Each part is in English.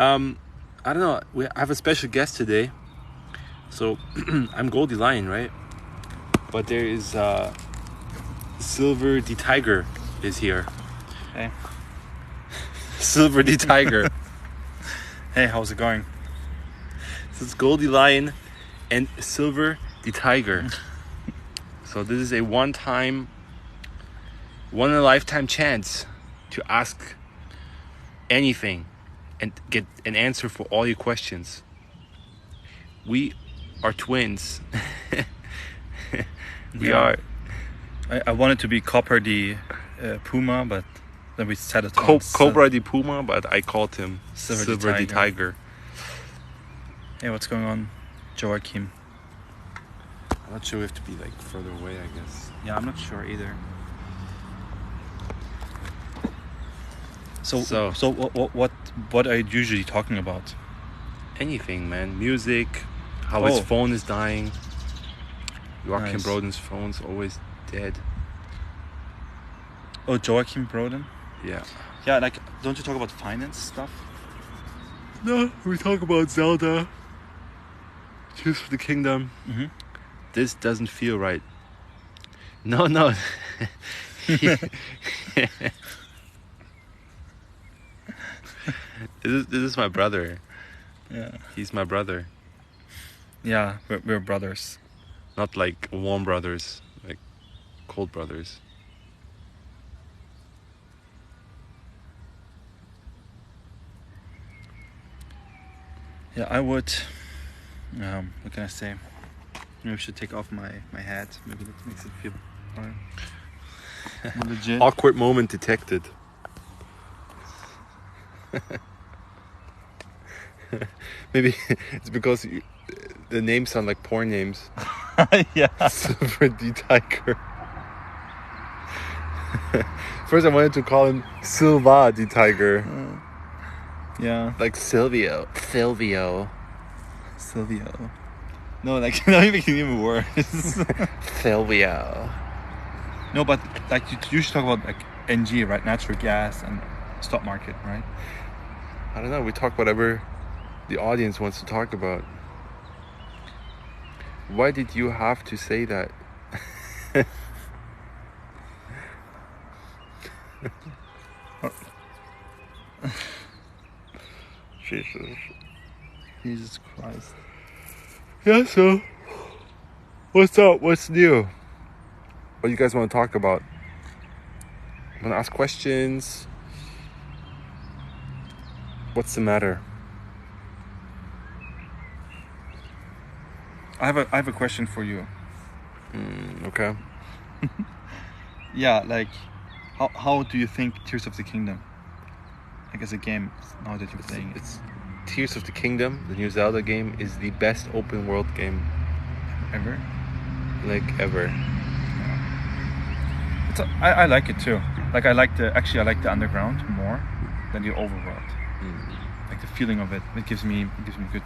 I don't know. I have a special guest today. So I'm Goldie Lion, right? But there is Silver the Tiger is here. Hey. Silver the Tiger. Hey, how's it going? So it's Goldie Lion and Silver the Tiger. So this is a one in a lifetime chance to ask anything and get an answer for all your questions. We are twins. We are. I wanted to be Copper the Puma, but then we settled on Cobra the Puma, but I called him Silver the Tiger. Hey, what's going on, Joachim? I'm not sure we have to be like further away, I guess. Yeah, I'm not sure either. So what are you usually talking about? Anything, man. Music, how his phone is dying. Joachim Nice. Broden's phone's always dead. Oh, Joachim Broden? Yeah. Yeah, like, don't you talk about finance stuff? No, we talk about Zelda. Tears for the Kingdom. Mm-hmm. This doesn't feel right. No. This is my brother. Yeah. He's my brother. Yeah, we're brothers. Not like warm brothers, like cold brothers. Yeah, I would. What can I say? Maybe I should take off my hat. Maybe that makes it feel more legit. Awkward moment detected. Maybe it's because the names sound like porn names. Yeah. Silver the Tiger. First I wanted to call him Silva the Tiger. Yeah. Like Silvio. No, like, now you're making it even worse. Silvio. No, but like you should talk about like NG, right? Natural gas and stock market, right? I don't know, we talk whatever the audience wants to talk about. Why did you have to say that? Jesus Christ. Yeah, so what's up? What's new? What do you guys want to talk about? Want to ask questions? What's the matter? I have a question for you. Okay. Yeah, like how do you think Tears of the Kingdom, like as a game, now that you're playing it? It's Tears of the Kingdom, the new Zelda game, is the best open world game Ever? ever. I like it too. Like I like the underground more than the overworld. Like the feeling of it, it gives me good.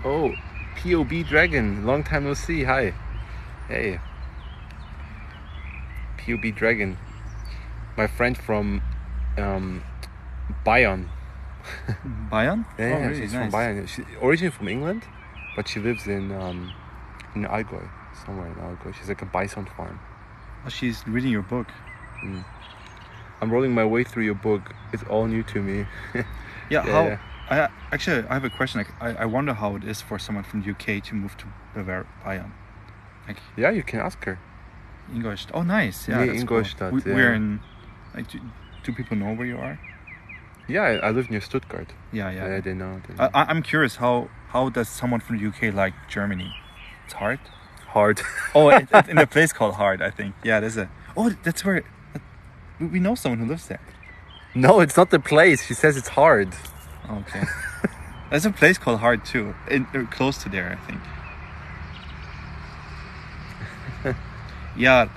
Oh, POB Dragon, long time no see. Hi. Hey. POB Dragon. My friend from Bayern. Bayern? Yeah, Oh, really? she's Nice. from Bayern. She's originally from England, but she lives in Allgäu, somewhere in Allgäu. She's like a bison farm. Oh, she's reading your book. I'm rolling my way through your book. It's all new to me. Yeah. I have a question. Like, I wonder how it is for someone from the UK to move to Bayern. Like, Yeah, you can ask her. Ingolstadt. Oh, nice. Yeah, Yeah, that's Ingolstadt, cool. yeah. We're in. Like, do people know where you are? Yeah, I live near Stuttgart. Yeah. Yeah, they know. I'm curious. How does someone from the UK like Germany? It's hard. Hard. Oh, it's in a place called Hard, I think. Yeah, there's a. Oh, that's where. We know someone who lives there. No, it's not the place. She says it's hard. Okay. There's a place called Hard too, close to there, I think. Yeah,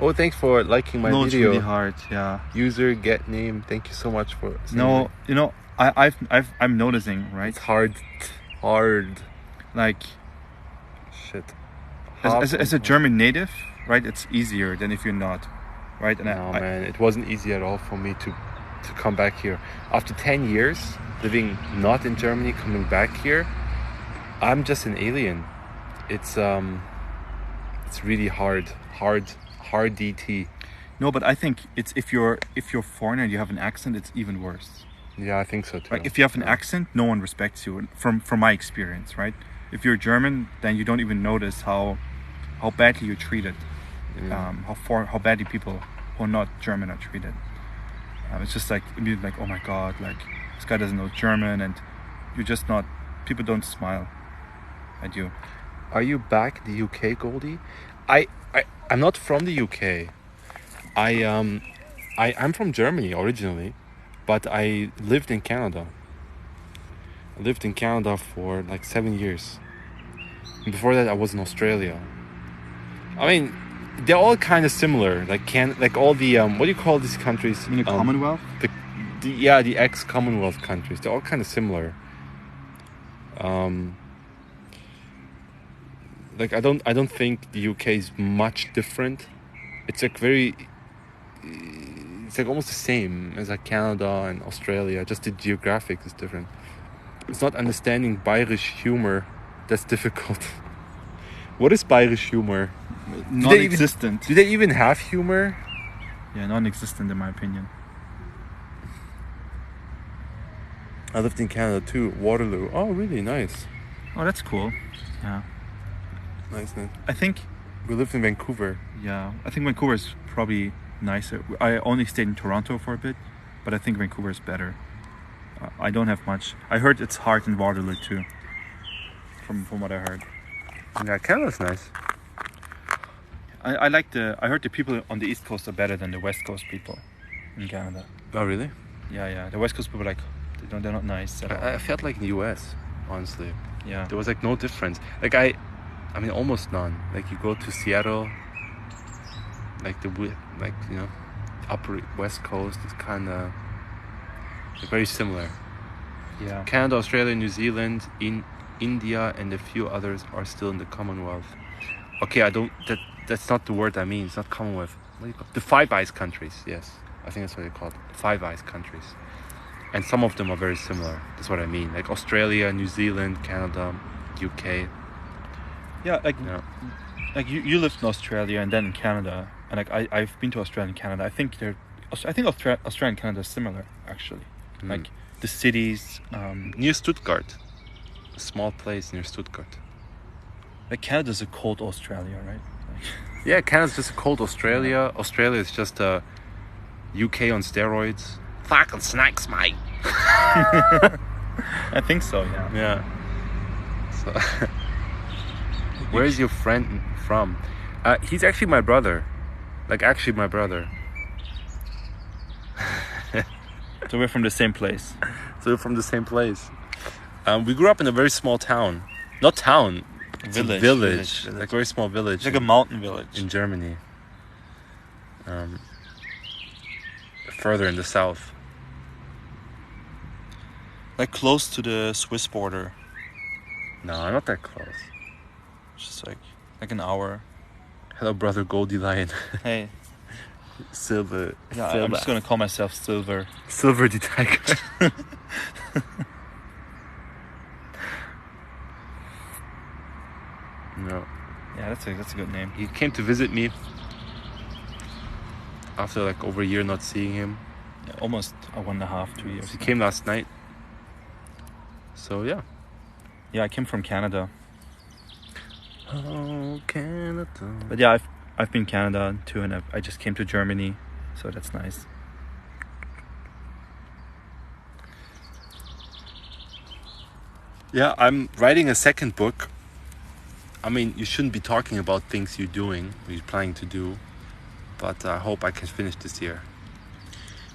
Oh, thanks for liking my no, it's video. really hard. Yeah. User get name. Thank you so much for. saying No, that. you know, I'm noticing, right? It's hard. Like, Shit. as a German native, right? It's easier than if you're not, right? And No, man, it wasn't easy at all for me to to come back here. After 10 years living not in Germany, coming back here, I'm just an alien. It's really hard DT. No, but I think it's if you're foreign and you have an accent, it's even worse. Yeah, I think so too. Like if you have an accent, no one respects you. From my experience, right? If you're German, then you don't even notice how badly you're treated. How badly people who are not German are treated. It's just like immediately like, oh my god, like this guy doesn't know German, and you're just not. People don't smile at you. Are you back in the UK, Goldie? I'm not from the UK. I'm from Germany originally, but I lived in Canada. I lived in Canada for like 7 years. And before that, I was in Australia. I mean, they're all kind of similar. Like all the what do you call these countries? You mean the Commonwealth? The ex-Commonwealth countries. They're all kind of similar. Like I don't think the UK is much different. It's like it's like almost the same as like Canada and Australia. Just the geographic is different. It's not understanding Bayerish humor that's difficult. What is Bayerish humor? Non-existent. Do they even have humor? Yeah, non-existent in my opinion. I lived in Canada too, Waterloo. Oh, really nice. Oh, that's cool. Yeah. Nice, man. I think we lived in Vancouver. Yeah, I think Vancouver is probably nicer. I only stayed in Toronto for a bit, but I think Vancouver is better. I don't have much. I heard it's hard in Waterloo too. From what I heard. Yeah, Canada's nice. I heard the people on the East Coast are better than the West Coast people in Canada. Oh, really? Yeah. The West Coast people are like they're not nice at all. I felt like in the US, honestly. Yeah. There was like no difference. Like I mean almost none. Like you go to Seattle, like upper West Coast is kind of very similar. Yeah. Canada, Australia, New Zealand, India, and a few others are still in the Commonwealth. Okay, that's not the word I mean. It's not Commonwealth. What do you call it? The Five Eyes countries. Yes, I think that's what they call it. The Five Eyes countries. And some of them are very similar. That's what I mean. Like Australia, New Zealand, Canada, UK. Yeah, like you lived in Australia and then in Canada, and like I've been to Australia and Canada. I think Australia and Canada are similar actually. Like the cities near Stuttgart, a small place near Stuttgart. Like Canada's a cold Australia, right? Yeah, Canada's just a cold Australia. Yeah. Australia is just a UK on steroids. Fucking snakes, mate. I think so. Yeah. Yeah. So, where is your friend from? He's actually my brother. My brother. So we're from the same place. We grew up in a very small town. Not town. Village. Like a very small village. It's like a mountain village. In Germany. Further in the south. Like close to the Swiss border. No, not that close. Just like an hour. Hello, brother Goldie Lion. Hey. Silver. Yeah, I'm just gonna call myself Silver. Silver the Tiger. No. Yeah, that's a good name. He came to visit me after like over a year not seeing him. Yeah, almost 1.5, 2 years. He came last night. So yeah. Yeah, I came from Canada. Oh, Canada. But yeah, I've been Canada too, and I just came to Germany, so that's nice. Yeah, I'm writing a second book. I mean, you shouldn't be talking about things you're doing, or you're planning to do, but I hope I can finish this year.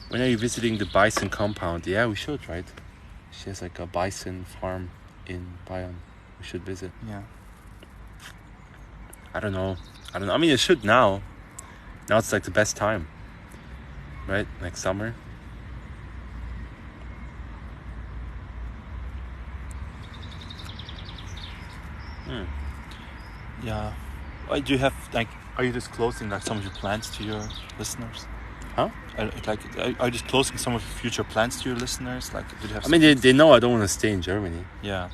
When are you visiting the bison compound? Yeah, we should, right? She has like a bison farm in Bayern. We should visit. Yeah. I don't know. I mean, it should now. Now it's like the best time, right? Like summer. Yeah. Do you have are you disclosing like some of your plans to your listeners? Huh? Are you disclosing some of your future plans to your listeners? Like, do you have? I mean, they know I don't want to stay in Germany. Yeah.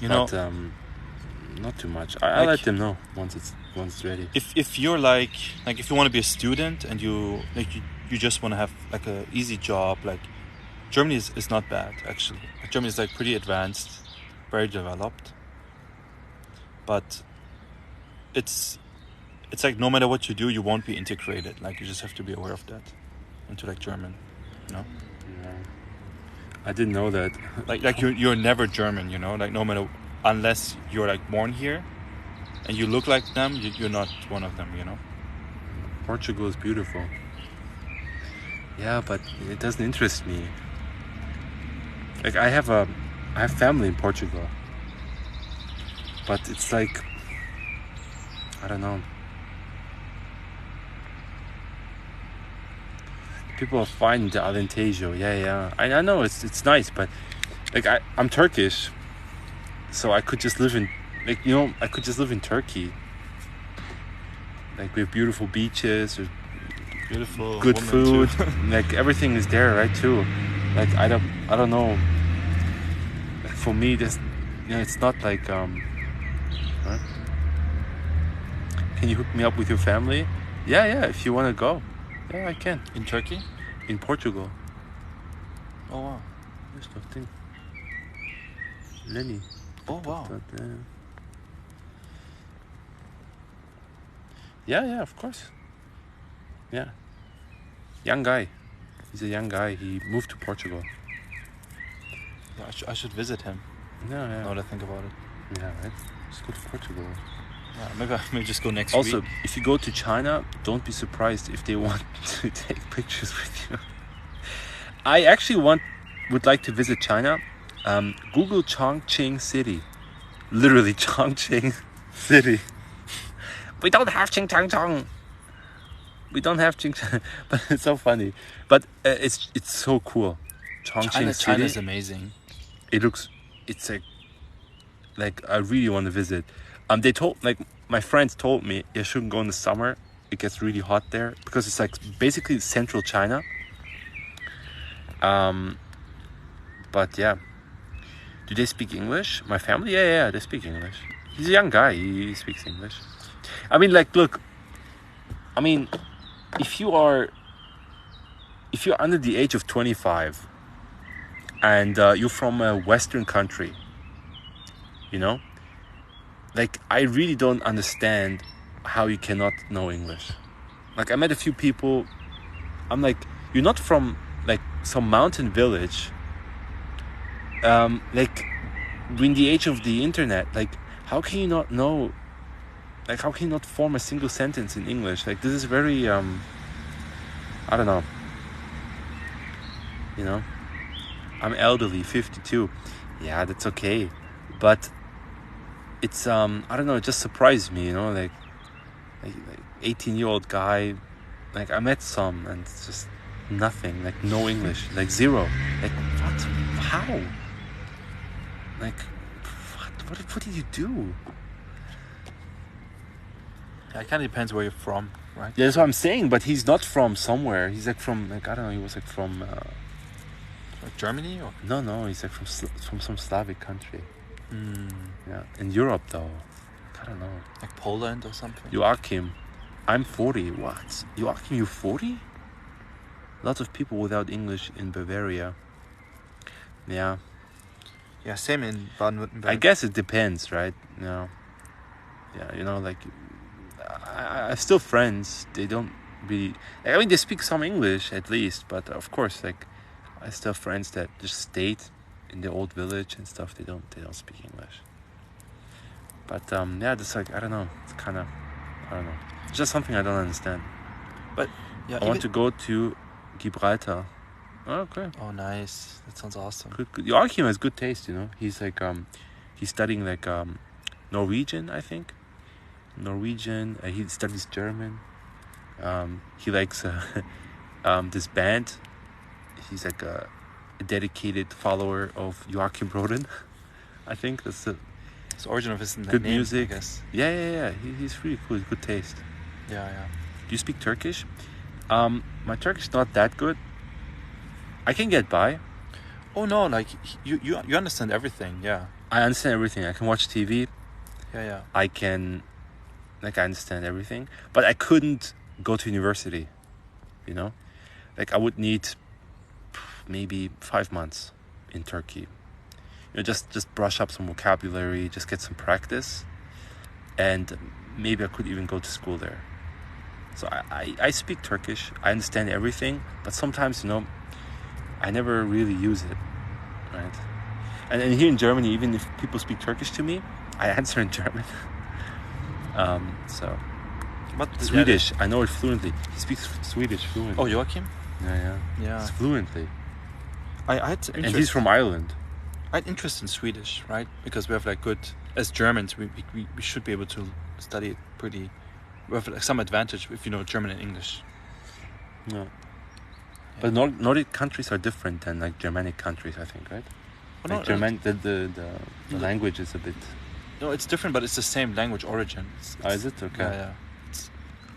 You know, But not too much. I let them know once it's ready. if you're like if you want to be a student and you just want to have like a easy job, like Germany is not bad actually. Germany is like pretty advanced, very developed, but it's like no matter what you do, you won't be integrated. Like you just have to be aware of that into like German, you know. Yeah. I didn't know that. Like you're never German, you know. Like no matter, unless you're like born here, and you look like them, you're not one of them, you know. Portugal is beautiful. Yeah, but it doesn't interest me. Like I have family in Portugal, but it's like, I don't know. People are fine the Alentejo. Yeah. I know it's nice, but like I'm Turkish, so I could just live in I could just live in Turkey. Like we have beautiful beaches, Beautiful, good woman food, too. like everything is there, right? Too. Like I don't know. Like for me, this, it's not like huh? Can you hook me up with your family? Yeah. If you want to go, yeah, I can. In Turkey? In Portugal. Oh wow. There's nothing. Lenny. Oh wow. Yeah, of course. Yeah. Young guy. He's a young guy. He moved to Portugal. Yeah, I should visit him. Yeah. Now that I think about it. Yeah, right. Let's go to Portugal. Yeah, maybe just go next Also, week. if you go to China, don't be surprised if they want to take pictures with you. I actually would like to visit China. Google Chongqing City. Literally Chongqing City. We don't have Chingchangchong. We don't have Chingchang, but it's so funny. But it's so cool. Chongqing City. China is amazing. It's like I really want to visit. My friends told me I shouldn't go in the summer. It gets really hot there because it's like basically central China. But yeah. Do they speak English? My family? Yeah, they speak English. He's a young guy. He speaks English. I mean, like, look. I mean, if you're under the age of 25 and you're from a Western country, you know, like, I really don't understand how you cannot know English. Like, I met a few people. I'm like, you're not from like some mountain village. Like, in the age of the internet, like, how can you not know? Like, how can you not form a single sentence in English? Like, this is very, I don't know. You know? I'm elderly, 52. Yeah, that's okay. But it's, I don't know, it just surprised me, you know? Like 18-year-old guy. Like, I met some, and it's just nothing. Like, no English. Like, zero. Like, what? How? Like, what did you do? Yeah, it kind of depends where you're from, right? Yeah, that's what I'm saying. But he's not from somewhere. He's like from, like, I don't know. He was like from Like Germany or? No. He's like from some Slavic country. Mm. Yeah, in Europe though. I don't know. Like Poland or something. Joachim, I'm 40. What? Joachim, you're 40? Lots of people without English in Bavaria. Yeah. Yeah, same in Baden-Württemberg. I guess it depends, right? Yeah, you know, like, I have still friends. They don't really. I mean, they speak some English at least, but of course, like, I still have friends that just stayed in the old village and stuff. They don't speak English. But yeah, just like, I don't know. It's kind of, I don't know. It's just something I don't understand. But yeah, I want to go to Gibraltar. Oh, okay. Oh, nice. That sounds awesome. Good. Joachim has good taste, you know. He's like, he's studying like Norwegian, I think. Norwegian. He studies German. He likes this band. He's like a dedicated follower of Joachim Roden. I think that's it. It's the origin of his Good name, music. I guess. Yeah. He's really cool. Good taste. Yeah. Do you speak Turkish? My Turkish not that good. I can get by. Oh no, like you understand everything. Yeah. I understand everything. I can watch TV. Yeah. I can, like, I understand everything. But I couldn't go to university. You know, like I would need maybe 5 months in Turkey. You know, just brush up some vocabulary, just get some practice, and maybe I could even go to school there. So I speak Turkish. I understand everything, but sometimes, you know, I never really use it, right? And here in Germany, even if people speak Turkish to me, I answer in German. So, But Swedish, I know it fluently. He speaks Swedish fluently. Oh, Joachim? Yeah. It's fluently. I had interest. And he's from Ireland. I had interest in Swedish, right? Because we have like good, as Germans, we should be able to study it pretty. We have like some advantage if you know German and English. No. But Nordic countries are different than like Germanic countries, I think, right? Oh, Like the language is a bit. No, it's different, but it's the same language origin. Is it? Okay. Yeah.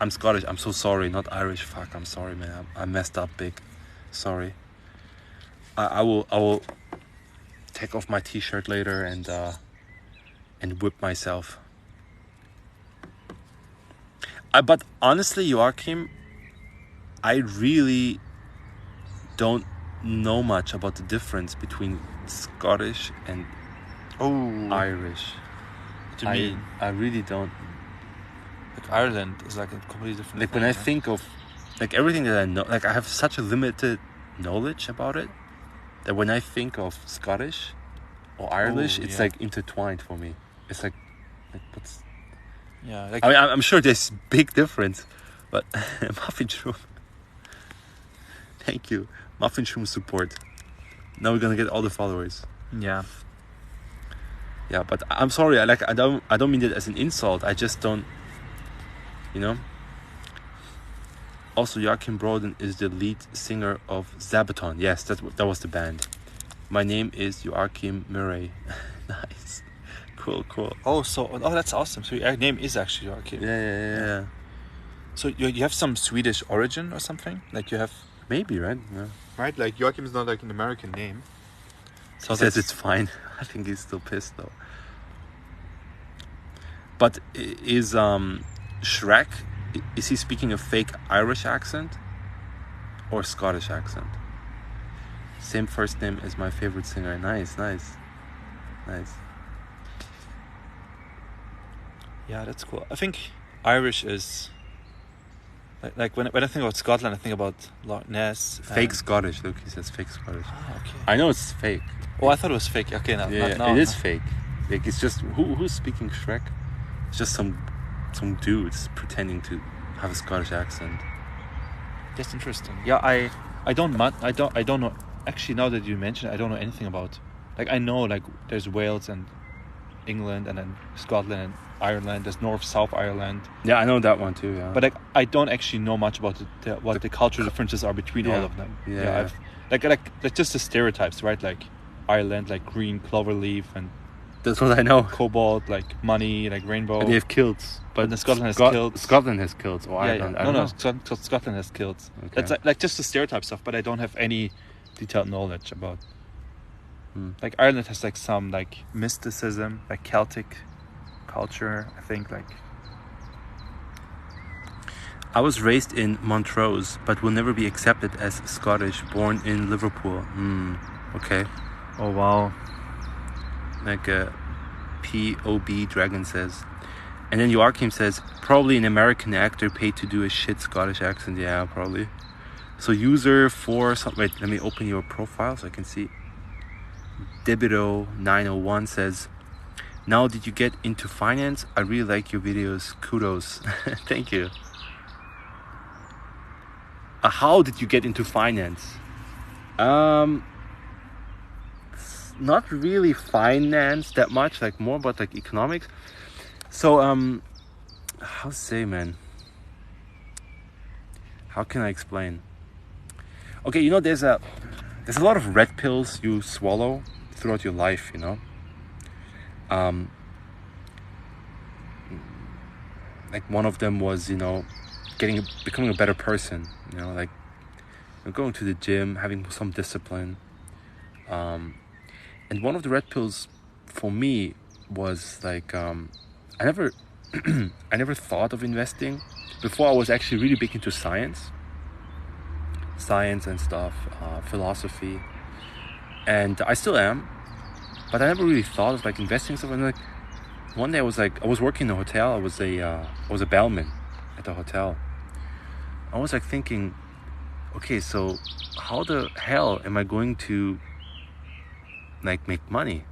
I'm Scottish. I'm so sorry. Not Irish. Fuck. I'm sorry, man. I messed up big. Sorry. I will take off my t-shirt later and whip myself. But honestly, Joachim, I really don't know much about the difference between Scottish and Irish. What do you mean? I really don't. Like Ireland is like a completely different. Like when I think of like everything that I know, like I have such a limited knowledge about it that when I think of Scottish or Irish, it's like intertwined for me. It's like what's. Yeah, like I mean, I'm sure there's big difference, but Muffin Shroom. Thank you, Muffin Shroom support. Now we're gonna get all the followers. Yeah. Yeah, but I'm sorry. I don't mean it as an insult. I just don't. You know. Also, Joachim Broden is the lead singer of Zabaton. Yes, that was the band. My name is Joachim Murray. Nice. Cool. Oh, that's awesome. So your name is actually Joachim. Yeah. So you have some Swedish origin or something? Like you have... Maybe, right? Yeah. Right, like Joachim is not like an American name. So he says it's fine. I think he's still pissed though. But is Shrek, is he speaking a fake Irish accent or Scottish accent? Same first name as my favorite singer. Nice. Yeah, that's cool. I think Irish is like when I think about Scotland, I think about Loch Ness. Fake Scottish. Look, he says fake Scottish. Okay. I know it's fake. Oh, I thought it was fake. Okay, now it is fake. Like it's just who's speaking Shrek? It's just some dudes pretending to have a Scottish accent. That's interesting. Yeah, I don't know. Actually, now that you mention it, I don't know anything about. Like I know like there's Wales and England and then Scotland and Ireland. There's South Ireland. Yeah, I know that one too. Yeah. But like I don't actually know much about what the cultural differences are between all of them. Yeah. Like just the stereotypes, right? Like Ireland, like green clover leaf, and that's what I know. Cobalt, like money, like rainbow. And they have kilts, but Scotland has kilts. Scotland has kilts, or Ireland. Yeah. No, Scotland has kilts. Okay. That's like just the stereotype stuff, but I don't have any detailed knowledge about. Like Ireland has like some like mysticism, like Celtic culture. I think like. I was raised in Montrose, but will never be accepted as Scottish. Born in Liverpool. Okay. Oh wow. Like a POB Dragon says. And then Joachim says, probably an American actor paid to do a shit Scottish accent. Yeah, probably. So user for something. Wait, let me open your profile so I can see. Debito901 says, now did you get into finance? I really like your videos. Kudos. Thank you. How did you get into finance? Not really finance that much, like more about like economics. So how to say, man? How can I explain? Okay, you know, there's a lot of red pills you swallow throughout your life, you know. like one of them was, becoming a better person, like going to the gym, having some discipline. And one of the red pills for me was like, I never I never thought of investing. Before, I was actually really big into science and stuff, philosophy, and I still am, but I never really thought of like investing stuff. And like one day I was working in a hotel. I was a bellman at the hotel. I was like thinking, okay, so how the hell am I going to like make money?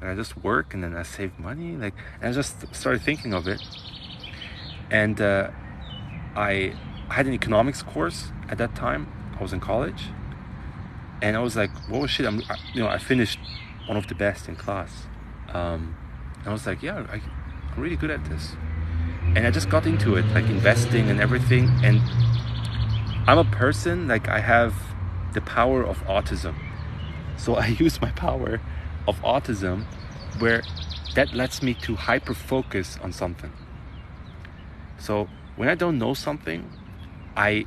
Like, I just work and then I save money, and I just started thinking of it. And I had an economics course at that time. I was in college, and I was like, "Whoa, shit!" I finished one of the best in class. I was like, "Yeah, I'm really good at this," and I just got into it, like investing and everything. And I'm a person, like, I have the power of autism, so I use my power of autism, where that lets me to hyper focus on something. So when I don't know something, I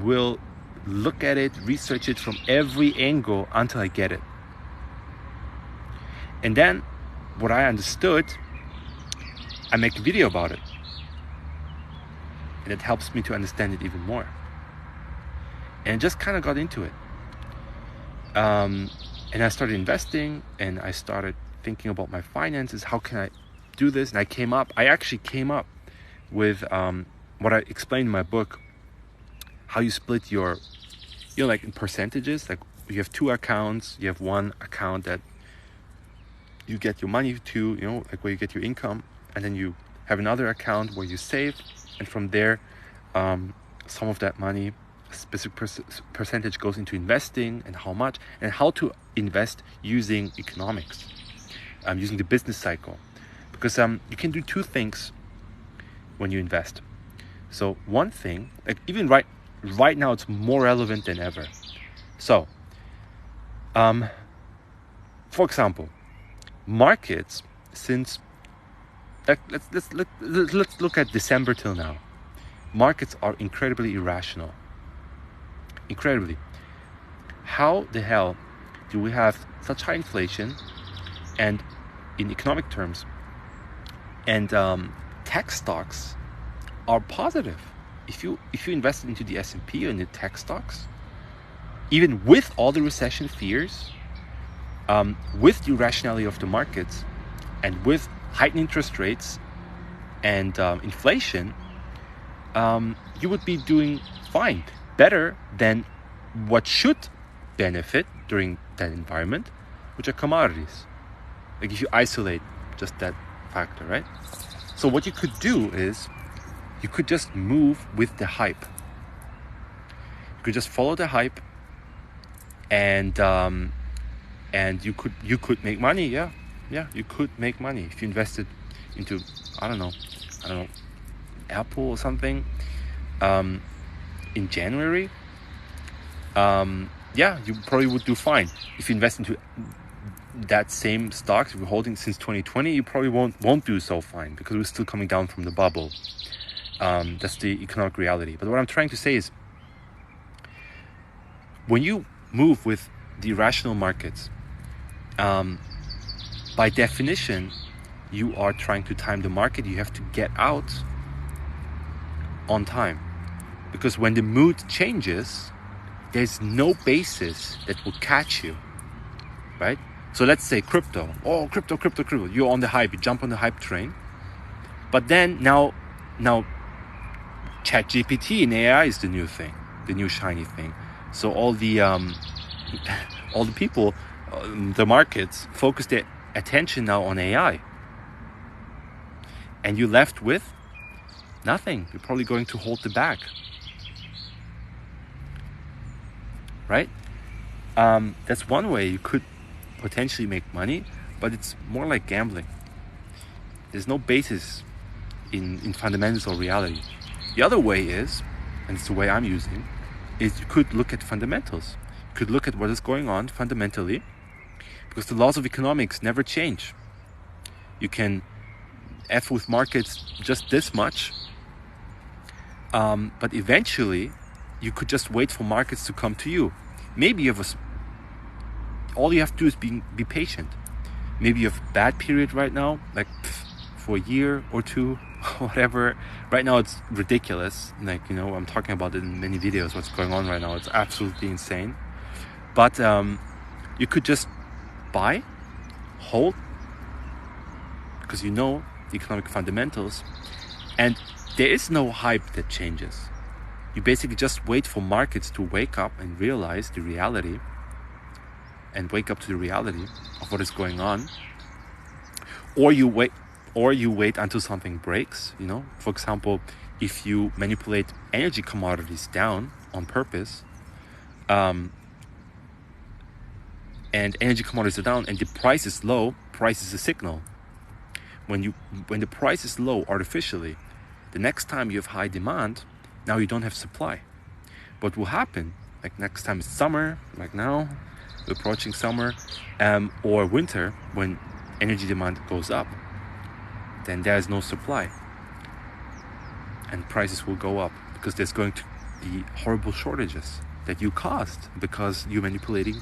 will look at it, research it from every angle until I get it. And then what I understood, I make a video about it. And it helps me to understand it even more. And I just kind of got into it. And I started investing, and I started thinking about my finances. How can I do this? And I actually came up with what I explained in my book, how you split your, like in percentages. Like you have two accounts. You have one account that you get your money to, like where you get your income. And then you have another account where you save. And from there, some of that money, a specific percentage goes into investing, and how much, and how to invest using economics, using the business cycle. Because you can do two things when you invest. So one thing, like even right now, it's more relevant than ever. So, for example, markets since let's look at December till now. Markets are incredibly irrational. Incredibly. How the hell do we have such high inflation, and in economic terms, and tech stocks are positive? If you invested into the S&P or in the tech stocks, even with all the recession fears, with the irrationality of the markets, and with heightened interest rates and inflation, you would be doing fine, better than what should benefit during that environment, which are commodities. Like if you isolate just that factor, right? So what you could do is you could just move with the hype. You could just follow the hype, and you could make money. Yeah, you could make money if you invested into I don't know, Apple or something in January. You probably would do fine. If you invest into that same stocks you're holding since 2020, you probably won't do so fine, because we're still coming down from the bubble. That's the economic reality. But what I'm trying to say is, when you move with the irrational markets, by definition, you are trying to time the market. You have to get out on time, because when the mood changes, there's no basis that will catch you, right? So let's say crypto. Oh, crypto. You're on the hype. You jump on the hype train. But then now ChatGPT and AI is the new thing, the new shiny thing. So all the people, the markets, focus their attention now on AI. And you're left with nothing. You're probably going to hold the bag. Right? That's one way you could potentially make money, but it's more like gambling. There's no basis in fundamentals or reality. The other way is, and it's the way I'm using, is you could look at fundamentals. You could look at what is going on fundamentally, because the laws of economics never change. You can F with markets just this much. But eventually, you could just wait for markets to come to you. Maybe you have all you have to do is be patient. Maybe you have a bad period right now, like for a year or two, whatever. Right now it's ridiculous. Like, I'm talking about it in many videos, what's going on right now. It's absolutely insane. But you could just buy, hold, because the economic fundamentals, and there is no hype that changes. You basically just wait for markets to wake up and realize the reality, and wake up to the reality of what is going on. Or you wait until something breaks. For example, if you manipulate energy commodities down on purpose, and energy commodities are down and the price is low, price is a signal. When the price is low artificially, the next time you have high demand, now you don't have supply. What will happen, like next time it's summer, like now, we're approaching summer, or winter, when energy demand goes up, then there is no supply. And prices will go up because there's going to be horrible shortages that you caused because you're manipulating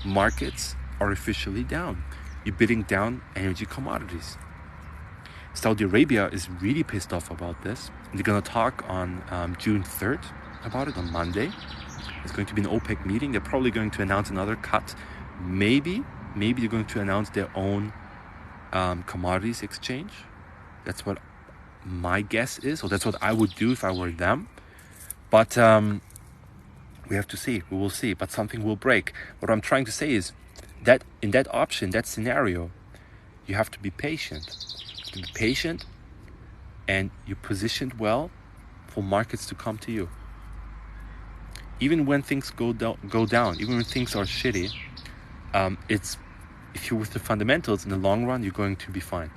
markets artificially down. You're bidding down energy commodities. Saudi Arabia is really pissed off about this. They're going to talk on June 3rd about it, on Monday. It's going to be an OPEC meeting. They're probably going to announce another cut. Maybe they're going to announce their own commodities exchange. That's what my guess is, or that's what I would do if I were them. But we have to see. We will see. But something will break. What I'm trying to say is that in that option, that scenario, you have to be patient. And you're positioned well for markets to come to you. Even when things go down, even when things are shitty, if you're with the fundamentals in the long run, you're going to be fine.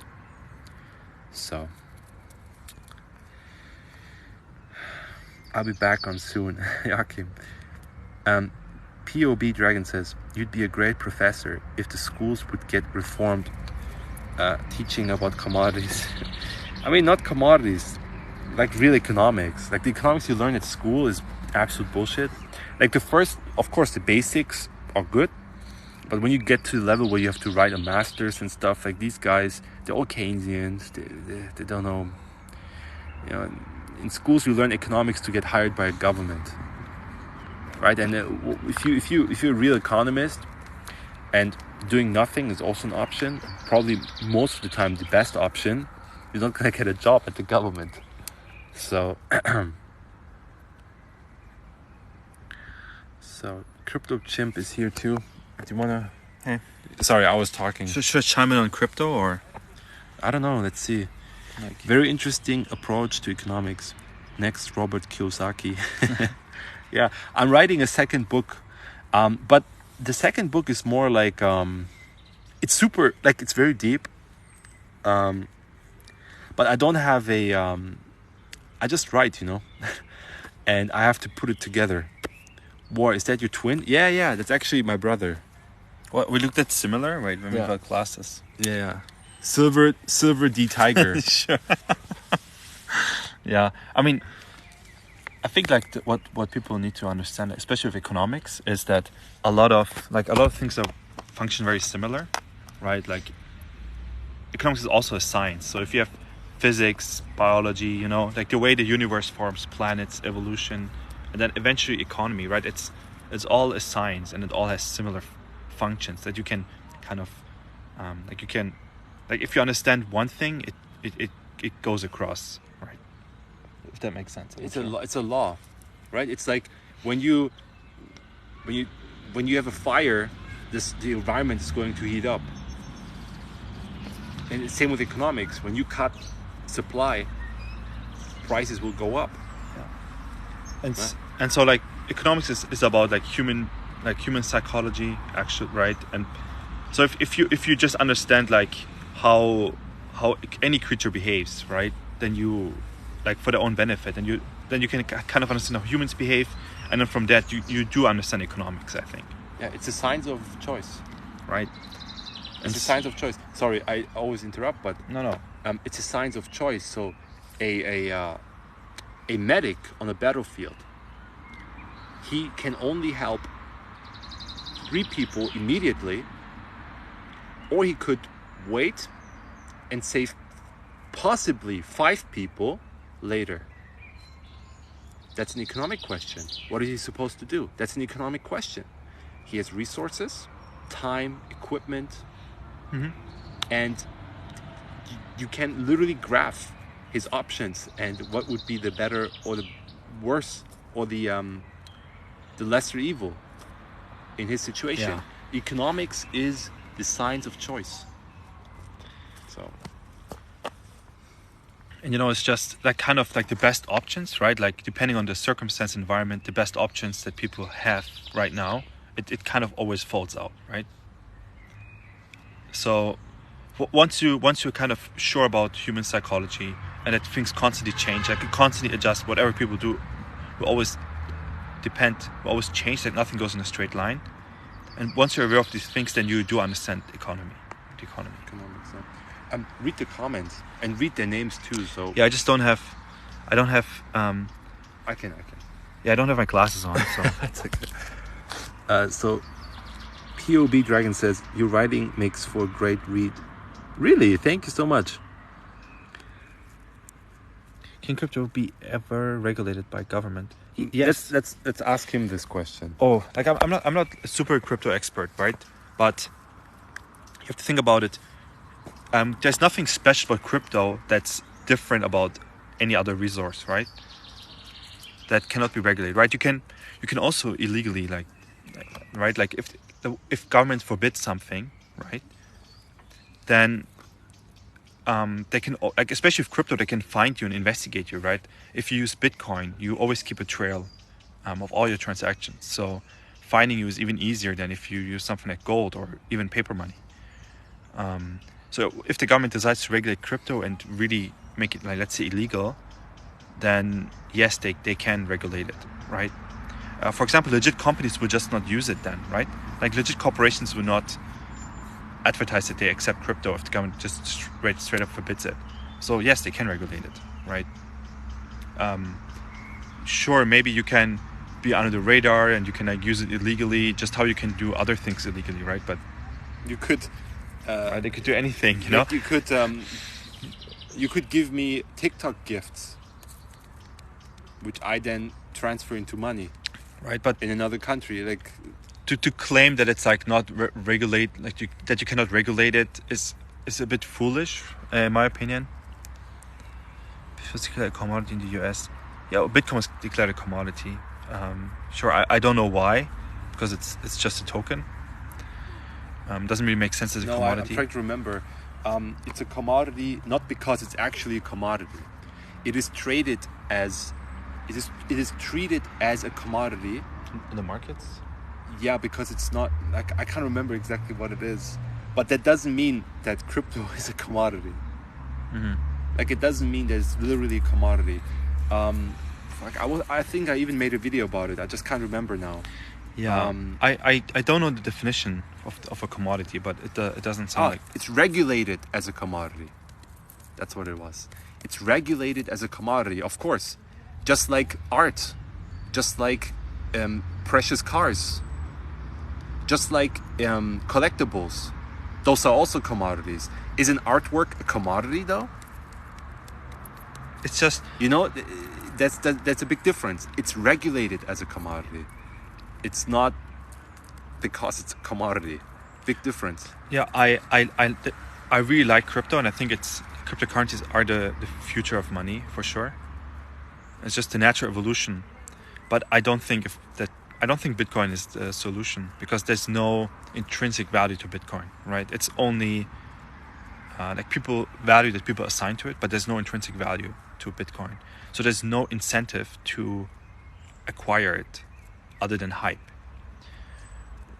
So I'll be back on soon. Joachim. POB Dragon says, you'd be a great professor if the schools would get reformed, teaching about commodities. I mean, not commodities, like real economics. Like the economics you learn at school is absolute bullshit. Like of course the basics are good, but when you get to the level where you have to write a master's and stuff, like these guys, they're all Keynesians. They don't know. In schools you learn economics to get hired by a government, right? And if you're a real economist, and doing nothing is also an option, probably most of the time the best option, you're not gonna get a job at the government. So Crypto Chimp is here too. Do you wanna? Hey. Sorry, I was talking. Should I chime in on crypto or? I don't know. Let's see. Very interesting approach to economics. Next, Robert Kiyosaki. Yeah, I'm writing a second book, but the second book is more like it's super, like it's very deep, but I don't have I just write, and I have to put it together. War, is that your twin? Yeah, that's actually my brother. What, we looked at similar, right, when we got glasses. Yeah. Silver D Tiger. Sure. Yeah, I mean, I think like what people need to understand, especially with economics, is that a lot of things function very similar, right? Like economics is also a science. So if you have physics, biology, like the way the universe forms, planets, evolution, and then eventually economy, right? It's all a science, and it all has similar functions that you can kind of like if you understand one thing, it goes across, right? If that makes sense. It's a law, right? It's like when you have a fire, the environment is going to heat up. And it's same with economics. When you cut supply, prices will go up. Yeah. And so like economics is about like human psychology, actually, right? And so if you just understand like how any creature behaves, right? Then you, like, for their own benefit, and then you can kind of understand how humans behave, and then from that you do understand economics, I think. Yeah, it's a science of choice, right? It's a science of choice. Sorry, I always interrupt, but no. it's a science of choice. So a medic on a battlefield, he can only help 3 people immediately, or he could wait and save possibly 5 people later. That's an economic question. What is he supposed to do? That's an economic question. He has resources, time, equipment, and you can literally graph his options and what would be the better or the worse or the lesser evil in his situation. Yeah. Economics is the science of choice. So. And it's just like kind of like the best options, right? Like depending on the circumstance, environment, the best options that people have right now, it kind of always falls out, right? So once you're kind of sure about human psychology and that things constantly change, like you constantly adjust, whatever people do will always change, that nothing goes in a straight line. And once you're aware of these things, then you do understand the economy. Economics, yeah. Read the comments and read their names too. So yeah, I don't have. I can. Yeah, I don't have my glasses on, so that's okay. So POB Dragon says your writing makes for a great read. Really, thank you so much. Can crypto be ever regulated by government? Yes. Let's ask him this question. Oh, like I'm not a super crypto expert, right? But you have to think about it. There's nothing special about crypto that's different about any other resource, right? That cannot be regulated, right? You can also illegally, right? Like if government forbids something, right? Then they can, like especially with crypto, they can find you and investigate you, right? If you use Bitcoin, you always keep a trail of all your transactions. So finding you is even easier than if you use something like gold or even paper money. So if the government decides to regulate crypto and really make it, like, let's say, illegal, then yes, they can regulate it, right? For example, legit companies would just not use it then, right? Like legit corporations would not advertise that they accept crypto if the government just straight up forbids it. So yes, they can regulate it, right? Sure, maybe you can be under the radar and you can use it illegally, just how you can do other things illegally, right? But you could. They could do anything, you know. You could give me TikTok gifts, which I then transfer into money, right? But in another country, like to claim that it's like not regulate, like that you cannot regulate it is a bit foolish, in my opinion. It's declared a commodity in the US. Yeah, Bitcoin was declared a commodity. Sure, I don't know why, because it's just a token. Doesn't really make sense as a commodity. I'm trying to remember. It's a commodity not because it's actually a commodity. It is treated as a commodity in the markets. Yeah, because it's not. I can't remember exactly what it is, but that doesn't mean that crypto is a commodity. Mm-hmm. Like it doesn't mean that it's literally a commodity. I think I even made a video about it. I just can't remember now. Yeah, I don't know the definition of a commodity, but it doesn't sound like... It's regulated as a commodity. That's what it was. It's regulated as a commodity, of course. Just like art, just like precious cars, just like collectibles. Those are also commodities. Is an artwork a commodity though? It's just... That's a big difference. It's regulated as a commodity. It's not because it's a commodity. Big difference. Yeah, I really like crypto, and I think cryptocurrencies are the future of money for sure. It's just the natural evolution, but I don't think Bitcoin is the solution, because there's no intrinsic value to Bitcoin, right? It's only value that people assign to it, but there's no intrinsic value to Bitcoin. So there's no incentive to acquire it other than hype,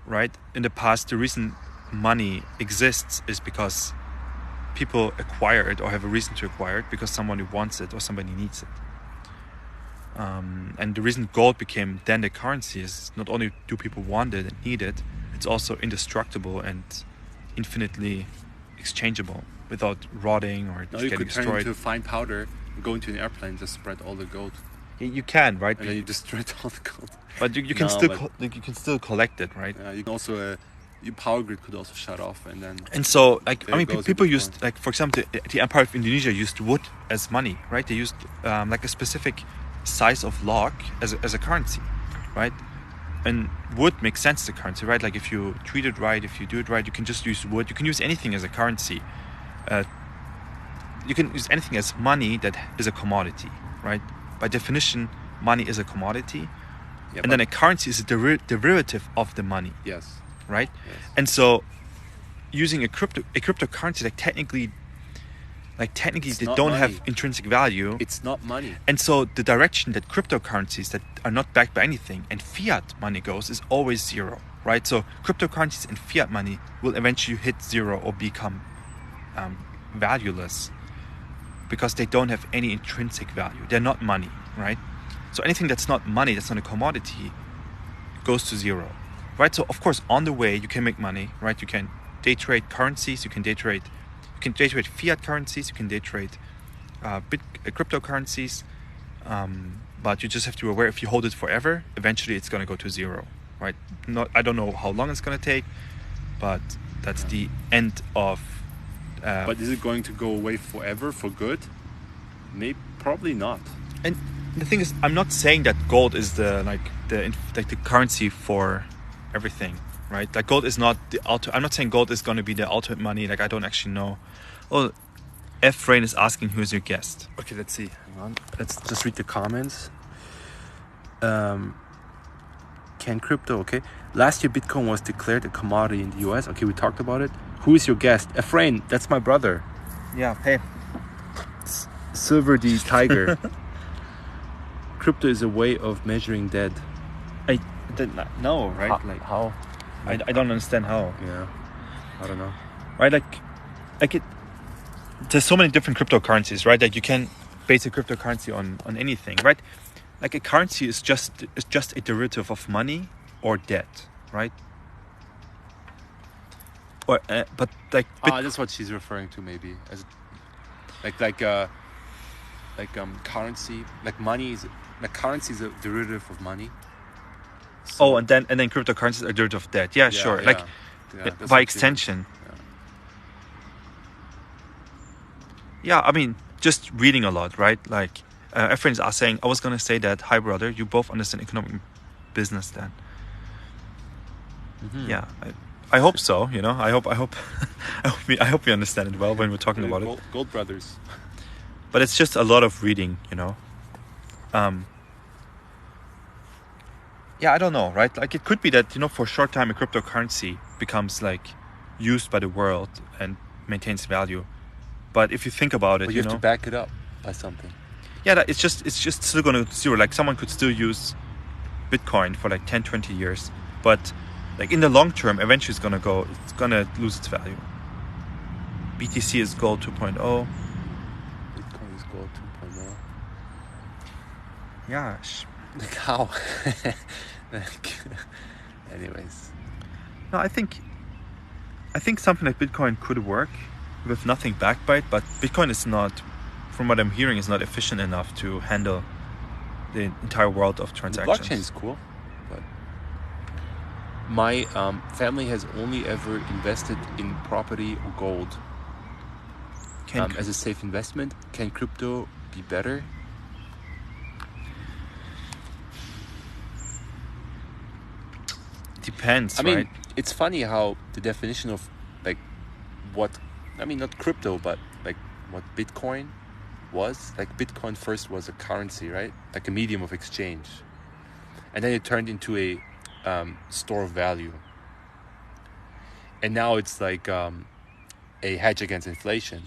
right? In the past, the reason money exists is because people acquire it or have a reason to acquire it because somebody wants it or somebody needs it. And the reason gold became then the currency is not only do people want it and need it, it's also indestructible and infinitely exchangeable. without rotting or Now just you getting could turn destroyed. into fine powder, go into an airplane, just spread all the gold, You can, right? and then you destroy all the gold. But you can No, still but- you can still collect it, right? You can also your power grid could also shut off, and then And so, like, There I mean, goes people your used, like, for example, the Empire of Indonesia used wood as money, right? They used like a specific size of log as a currency, right? And wood makes sense as a currency, right? Like, if you treat it right, if you do it right, you can just use wood. You can use anything as a currency. You can use anything as money that is a commodity, right? By definition, money is a commodity, yeah, and then a currency is a derivative of the money, yes, right? yes. And so, using a cryptocurrency, like technically It's they not don't money. have intrinsic value. It's not money. And so the direction that cryptocurrencies that are not backed by anything and fiat money goes is always zero, right? So cryptocurrencies and fiat money will eventually hit zero or become valueless because they don't have any intrinsic value. They're not money, right? So anything that's not money, that's not a commodity, goes to zero, right? So of course, on the way you can make money, right? You can day trade currencies, you can day trade fiat currencies, you can day trade cryptocurrencies, but you just have to be aware if you hold it forever, eventually it's going to go to zero, right? I don't know how long it's going to take, but that's the end of. But is it going to go away forever for good? Maybe, probably not. And the thing is, I'm not saying that gold is the currency for everything, right? Like gold is not the ultimate. I'm not saying gold is going to be the ultimate money. Like I don't actually know. Oh, F Rain is asking who's your guest. Okay, let's see. Hang on. Let's just read the comments. Can crypto? Okay. Last year, Bitcoin was declared a commodity in the US. Okay, we talked about it. Who is your guest? Efrain, that's my brother. Yeah. Hey. Silver the Tiger. Crypto is a way of measuring debt. I did not know, right? How? I don't understand how. Yeah. I don't know. Right? Like it. There's so many different cryptocurrencies, right? Like you can base a cryptocurrency on anything, right? Like a currency is just a derivative of money or debt, right? Or but like That's what she's referring to, maybe as currency. Like money is like currency is a derivative of money. So, and then cryptocurrencies are a derivative of debt. Yeah, sure. Like that's by what she extension. meant. Yeah, I mean, just reading a lot, right? Like, friends are saying, I was going to say that, hi, brother, you both understand economic business then. Mm-hmm. Yeah, I hope so, you know. I hope I hope we understand it well when we're talking about it. Gold Brothers. But it's just a lot of reading, you know. Yeah, I don't know, right? Like, it could be that, you know, for a short time, a cryptocurrency becomes, like, used by the world and maintains value. But if you think about it, But you have to back it up by something. Yeah, it's just still going to zero. Like someone could still use Bitcoin for like 10, 20 years, but like in the long term, eventually it's going to lose its value. BTC is gold 2.0. Bitcoin is gold 2.0. Yeah. Like how? Anyways. No, I think something like Bitcoin could work with nothing backed by it, but Bitcoin is not, from what I'm hearing, is not efficient enough to handle the entire world of transactions. The blockchain is cool, but my family has only ever invested in property or gold as a safe investment. Can crypto be better? Depends, I mean, right? it's funny how the definition of like not crypto, but like what Bitcoin was. Like Bitcoin first was a currency, right? Like a medium of exchange. And then it turned into a store of value. And now it's like a hedge against inflation.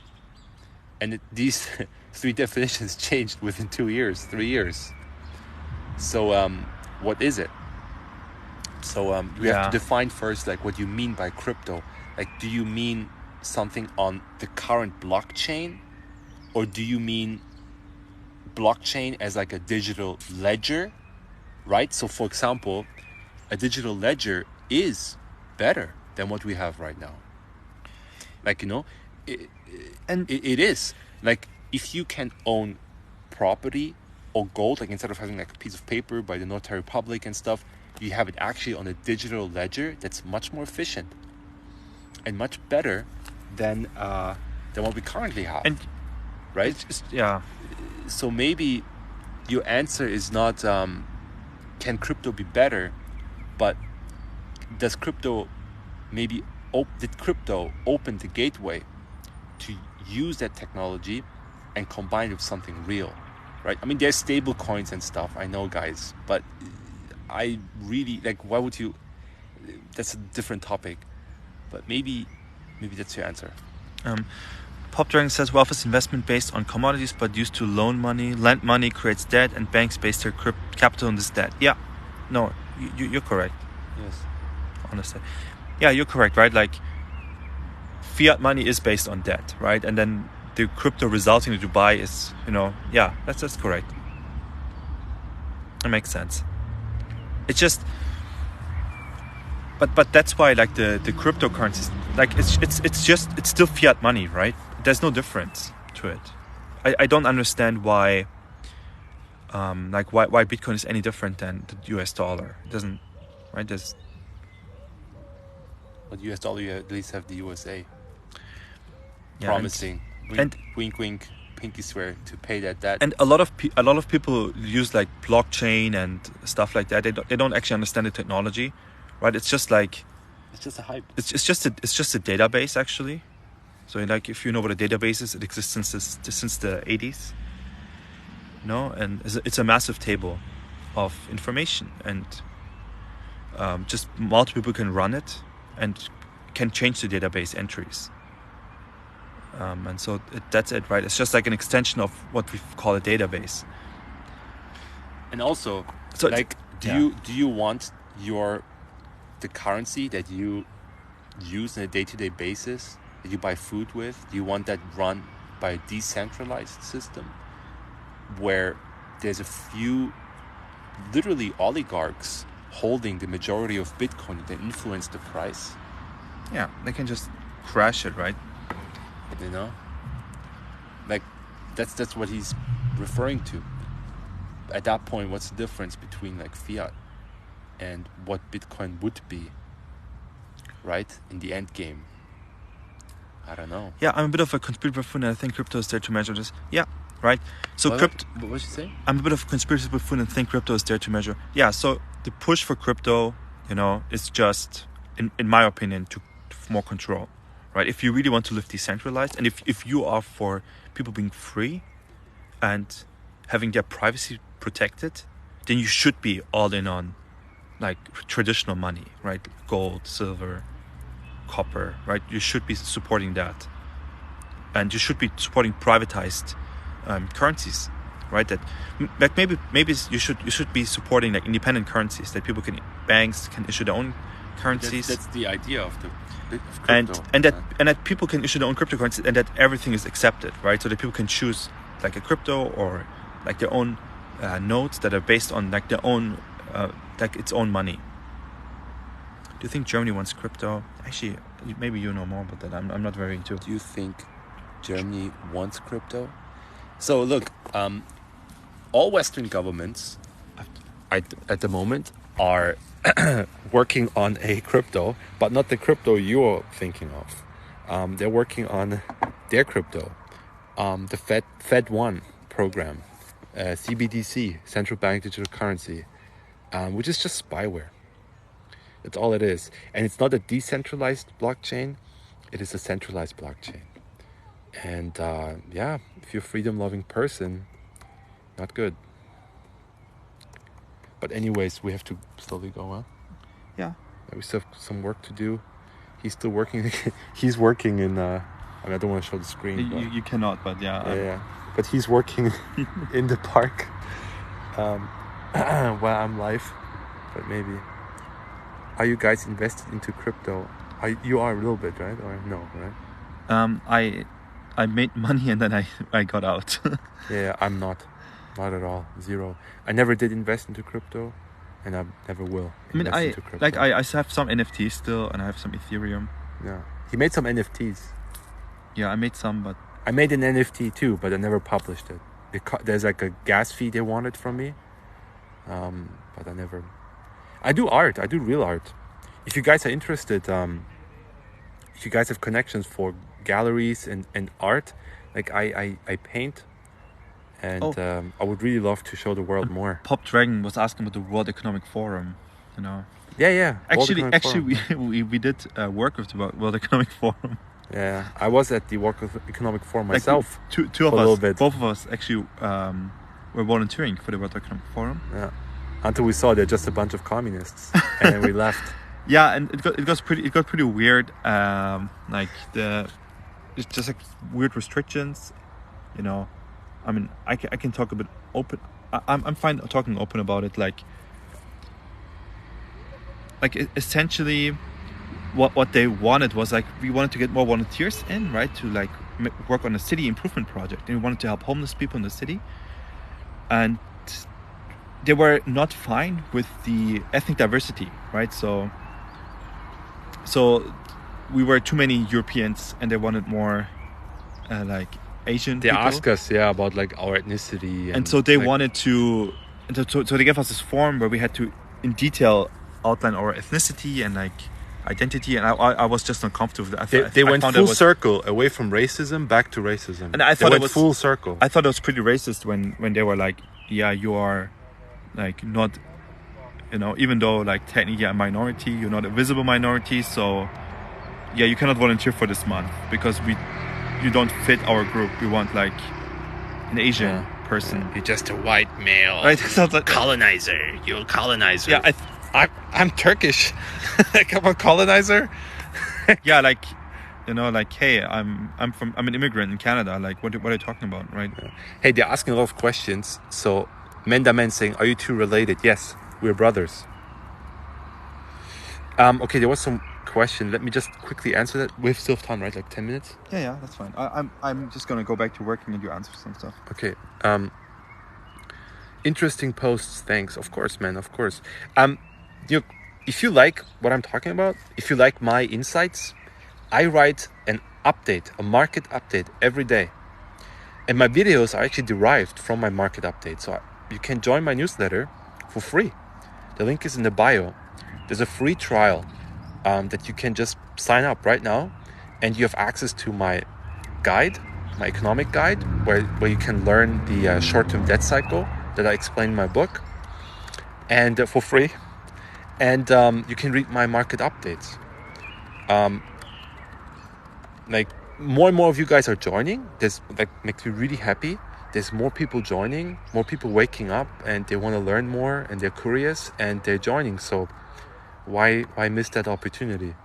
And these three definitions changed within 3 years. So what is it? So we have to define first like what you mean by crypto. Like, do you mean something on the current blockchain, or do you mean blockchain as like a digital ledger, right? So for example, a digital ledger is better than what we have right now. Like, you know, it is. Like, if you can own property or gold, like instead of having like a piece of paper by the notary public and stuff, you have it actually on a digital ledger that's much more efficient and much better than what we currently have. And right? Yeah. So maybe your answer is not can crypto be better, but does crypto maybe did crypto open the gateway to use that technology and combine it with something real, right? I mean, there's stable coins and stuff, I know, guys, but I really like, why would you? That's a different topic, but maybe that's your answer. Pop Dragon says wealth is investment based on commodities but used to loan money. Lend money creates debt, and banks base their capital on this debt. Yeah, no, you're correct. Yes, honestly, yeah, you're correct, right? Like, fiat money is based on debt, right? And then the crypto resulting in Dubai is, yeah, that's correct. It makes sense. It's just, but that's why, like, the cryptocurrencies, like, it's still fiat money, right? There's no difference to it. I don't understand why why Bitcoin is any different than the US dollar. It doesn't, right? There's, but US dollar, you at least have the USA promising, wink wink, pinky swear to pay that debt. And a lot of people use like blockchain and stuff like that. They don't actually understand the technology, right? It's just like, it's just a hype. It's just a database, actually. So, like, if you know what a database is, it exists since the 80s. And it's a massive table of information, and just multiple people can run it and can change the database entries. And so that's it, right? It's just like an extension of what we call a database. And also, so like, do you want the currency that you use on a day-to-day basis, that you buy food with, do you want that run by a decentralized system where there's a few literally oligarchs holding the majority of Bitcoin that influence the price? Yeah, they can just crash it, right? Like, that's what he's referring to. At that point, what's the difference between like fiat and what Bitcoin would be, right, in the end game? I don't know. Yeah, I'm a bit of a conspiracy buffoon, and I think crypto is there to measure this. Yeah, right. So what you say? I'm a bit of a conspiracy buffoon and think crypto is there to measure. Yeah. So the push for crypto, is just, in my opinion, to more control, right? If you really want to live decentralized, and if you are for people being free and having their privacy protected, then you should be all in on like traditional money, right? Gold, silver, copper, right? You should be supporting that, and you should be supporting privatized currencies, right? That, like, maybe you should be supporting like independent currencies that banks can issue their own currencies. That's the idea of crypto, and that people can issue their own cryptocurrencies, and that everything is accepted, right? So that people can choose like a crypto or like their own notes that are based on like their own like its own money. Do you think Germany wants crypto? Actually, maybe you know more about that. I'm not very into. Do you think Germany wants crypto? So look, all Western governments at the moment are working on a crypto, but not the crypto you're thinking of. They're working on their crypto, the Fed1 program, CBDC, Central Bank Digital Currency, which is just spyware. That's all it is. And it's not a decentralized blockchain, it is a centralized blockchain. And if you're a freedom-loving person, not good. But anyways, we have to slowly go on. Yeah. We still have some work to do. He's still working. He's working in... I don't want to show the screen. You cannot, but yeah. Yeah. But he's working in the park while I'm live. But maybe... Are you guys invested into crypto? You are a little bit, right? Or no, right? I made money and then I got out. Yeah, I'm not at all. Zero. I never did invest into crypto, and I never will invest into crypto. I have some NFTs still, and I have some Ethereum. Yeah, he made some NFTs. Yeah, I made some, but I made an NFT too, but I never published it. There's like a gas fee they wanted from me, but I never. I do art. I do real art. If you guys are interested, if you guys have connections for galleries and art, like I paint, and I would really love to show the world more. Pop Dragon was asking about the World Economic Forum. You know. Yeah. Actually, we did work with the World Economic Forum. Yeah, I was at the World Economic Forum myself. Like two of us, both of us actually were volunteering for the World Economic Forum. Yeah, until we saw they're just a bunch of communists, and then we left. Yeah, and it got pretty weird. It's just like weird restrictions. You know, I mean, I can talk a bit open. I'm fine talking open about it. Like essentially. What they wanted was like we wanted to get more volunteers in, right, to like work on a city improvement project, and we wanted to help homeless people in the city, and they were not fine with the ethnic diversity, right? So we were too many Europeans, and they wanted more like Asian people. They asked us about like our ethnicity, and so they like, wanted to, and so they gave us this form where we had to in detail outline our ethnicity and like identity, and I was just uncomfortable with that. They went full circle away from racism back to racism, and I thought it was full circle. I thought it was pretty racist when they were like, yeah, you are like not, you know, even though like technically a minority, you're not a visible minority, so yeah, you cannot volunteer for this month because you don't fit our group. We want like an Asian person. You're just a white male, right? Sounds like colonizer. You're a colonizer. Yeah, I'm Turkish. Like I'm a colonizer. Yeah, like, you know, like, hey, I'm an immigrant in Canada. Like, what are you talking about, right? Yeah. Hey, they're asking a lot of questions. So Mendamen saying, are you two related? Yes, we're brothers. Okay, there was some question. Let me just quickly answer that. We have still have time, right? Like 10 minutes? Yeah, that's fine. I'm just gonna go back to working and you answer some stuff. Okay. Interesting posts. Thanks. Of course, man. Of course. If you like what I'm talking about, if you like my insights, I write a market update every day. And my videos are actually derived from my market update. So you can join my newsletter for free. The link is in the bio. There's a free trial that you can just sign up right now. And you have access to my guide, my economic guide, where you can learn the short-term debt cycle that I explain in my book. And for free. And you can read my market updates. Like more and more of you guys are joining. This like makes me really happy. There's more people joining, more people waking up, and they want to learn more, and they're curious, and they're joining. So why miss that opportunity?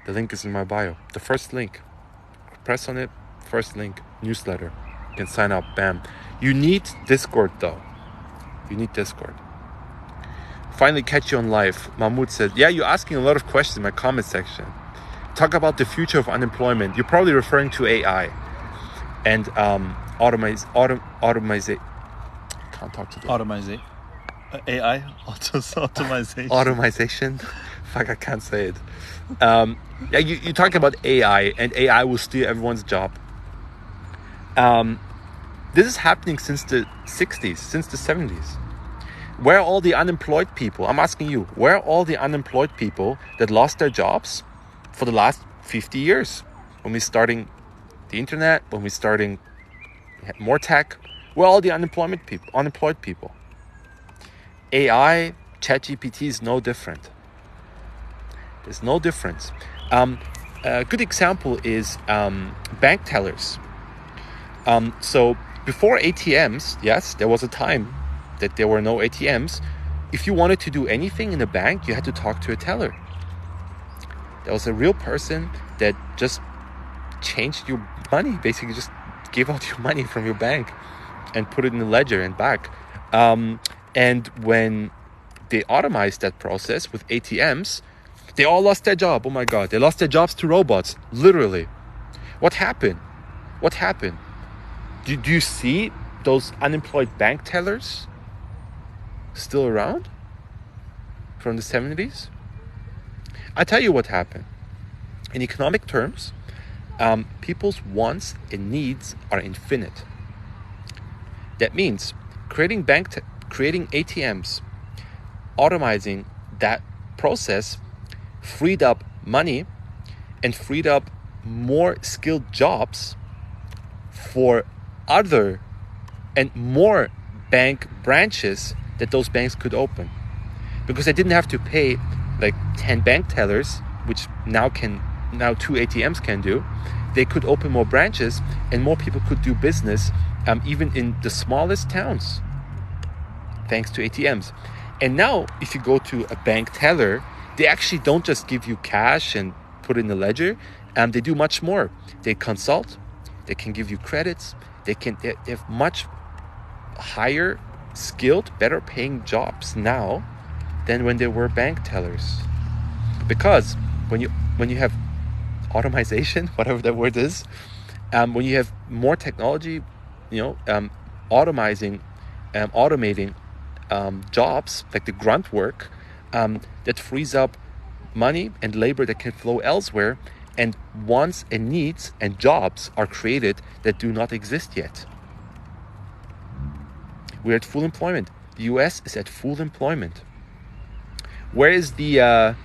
The link is in my bio. The first link. Press on it. First link. Newsletter. You can sign up. Bam. You need Discord though. You need Discord. Finally catch you on live. Mahmoud said, yeah, you're asking a lot of questions in my comment section. Talk about the future of unemployment. You're probably referring to AI and automation. Can't talk to them. Automation. AI? Automation. Automation. Fuck, I can't say it. Yeah, you're talking about AI, and AI will steal everyone's job. This is happening since the 60s, since the 70s. Where are all the unemployed people? I'm asking you, where are all the unemployed people that lost their jobs for the last 50 years? When we're starting the internet, when we're starting more tech, where are all the unemployed people? AI, ChatGPT is no different. There's no difference. A good example is bank tellers. So before ATMs, yes, there was a time that there were no ATMs. If you wanted to do anything in a bank, you had to talk to a teller. There was a real person that just changed your money, basically just gave out your money from your bank and put it in the ledger and back. And when they automized that process with ATMs, they all lost their job. Oh my God, they lost their jobs to robots, literally. What happened? Do you see those unemployed bank tellers still around from the 70s? I tell you what happened. In economic terms, people's wants and needs are infinite. That means creating ATMs, automizing that process freed up money and freed up more skilled jobs for other and more bank branches that those banks could open, because they didn't have to pay like 10 bank tellers, which now 2 ATMs can do. They could open more branches and more people could do business, even in the smallest towns, thanks to ATMs. And now if you go to a bank teller, they actually don't just give you cash and put it in the ledger. They do much more. They consult, they can give you credits, they have much higher skilled, better paying jobs now than when they were bank tellers. Because when you have automation, whatever that word is, when you have more technology, automating jobs like the grunt work, that frees up money and labor that can flow elsewhere, and wants and needs and jobs are created that do not exist yet. We're at full employment. The US is at full employment. Where is the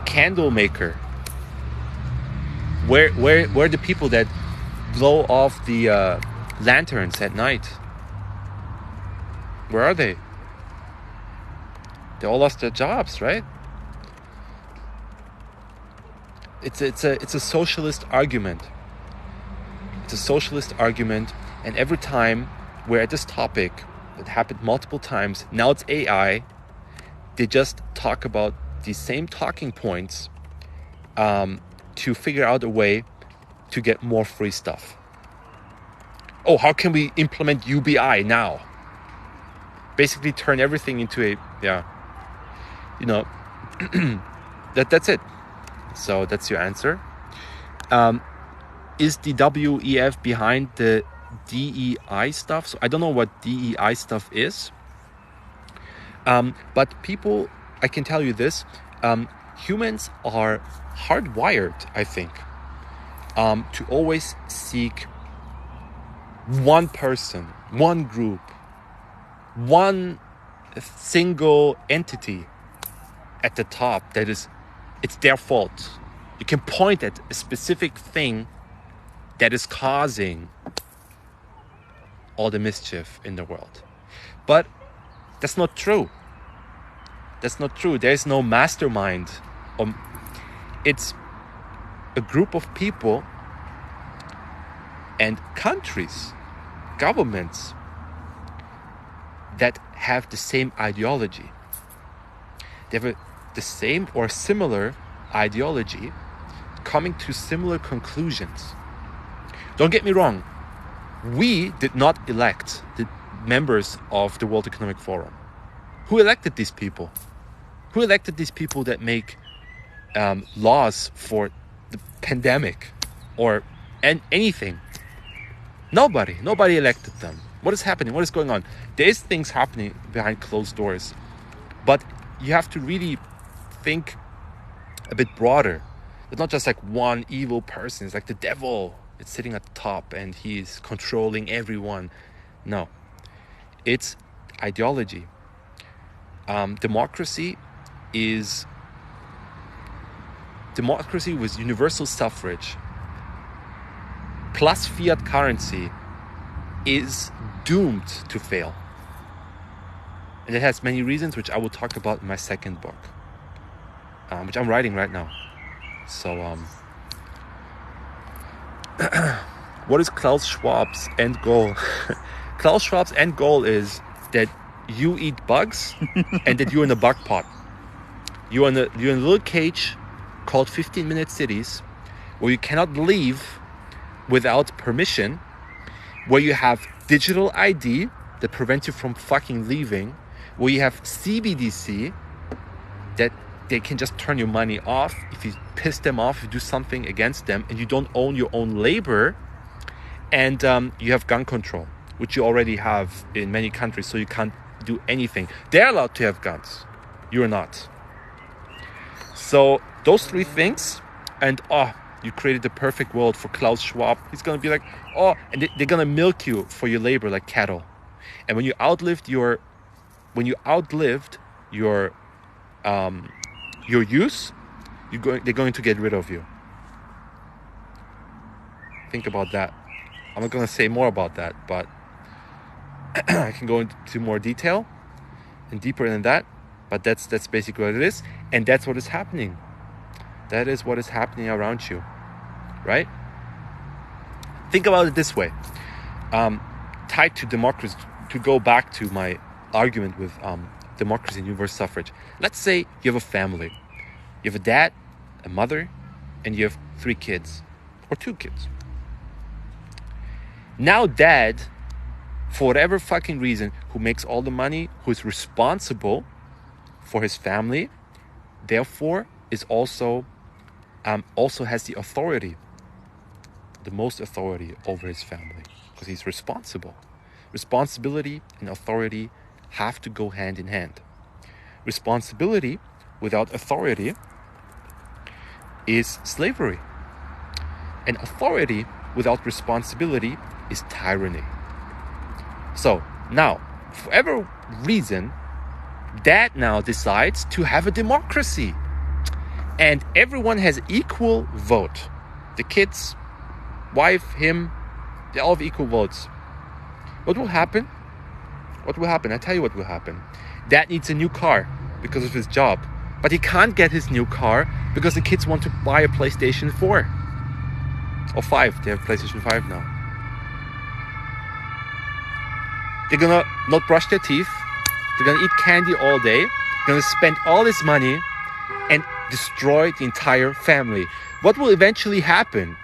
candle maker? Where are the people that blow off the lanterns at night? Where are they? They all lost their jobs, right? It's a socialist argument. It's a socialist argument, and every time we're at this topic, it happened multiple times. Now it's AI. They just talk about these same talking points to figure out a way to get more free stuff. Oh, how can we implement UBI now? Basically turn everything into that's it. So that's your answer. Is the WEF behind the DEI stuff? So I don't know what DEI stuff is. But people, I can tell you this, humans are hardwired, I think, to always seek one person, one group, one single entity at the top that is, it's their fault. You can point at a specific thing that is causing all the mischief in the world. But that's not true. That's not true. There is no mastermind. It's a group of people and countries, governments that have the same ideology. They have the same or similar ideology, coming to similar conclusions. Don't get me wrong. We did not elect the members of the World Economic Forum. Who elected these people? Who elected these people that make laws for the pandemic or anything? Nobody elected them. What is happening? What is going on? There's things happening behind closed doors, but you have to really think a bit broader. It's not just like one evil person. It's like the devil. It's sitting at the top and he's controlling everyone. No, it's ideology. Democracy with universal suffrage plus fiat currency is doomed to fail. And it has many reasons, which I will talk about in my second book, which I'm writing right now. So, what is Klaus Schwab's end goal? Klaus Schwab's end goal is that you eat bugs and that you're in a bug pot. You're in a little cage called 15-minute cities where you cannot leave without permission, where you have digital ID that prevents you from fucking leaving, where you have CBDC that they can just turn your money off if you piss them off, if you do something against them, and you don't own your own labor, and you have gun control, which you already have in many countries, so you can't do anything. They're allowed to have guns. You're not. So those three things, and you created the perfect world for Klaus Schwab. He's going to be like, oh, and they're going to milk you for your labor like cattle. And when you outlived your use, they're going to get rid of you. Think about that. I'm not going to say more about that, but I can go into more detail and deeper than that. But that's basically what it is, and that's what is happening. That is what is happening around you, right? Think about it this way. Tied to democracy, to go back to my argument with democracy and universal suffrage. Let's say you have a family. You have a dad, a mother, and you have 3 kids or 2 kids. Now dad, for whatever fucking reason, who makes all the money, who is responsible for his family, therefore is also has the authority, the most authority over his family, because he's responsible. Responsibility and authority have to go hand in hand. Responsibility without authority is slavery. And authority without responsibility is tyranny. So now, for whatever reason, Dad now decides to have a democracy. And everyone has equal vote. The kids, wife, him, they all have equal votes. What will happen? What will happen? I tell you what will happen. Dad needs a new car because of his job. But he can't get his new car because the kids want to buy a PlayStation 4. Or 5. They have PlayStation 5 now. They're gonna not brush their teeth. They're gonna eat candy all day. They're gonna spend all this money and destroy the entire family. What will eventually happen?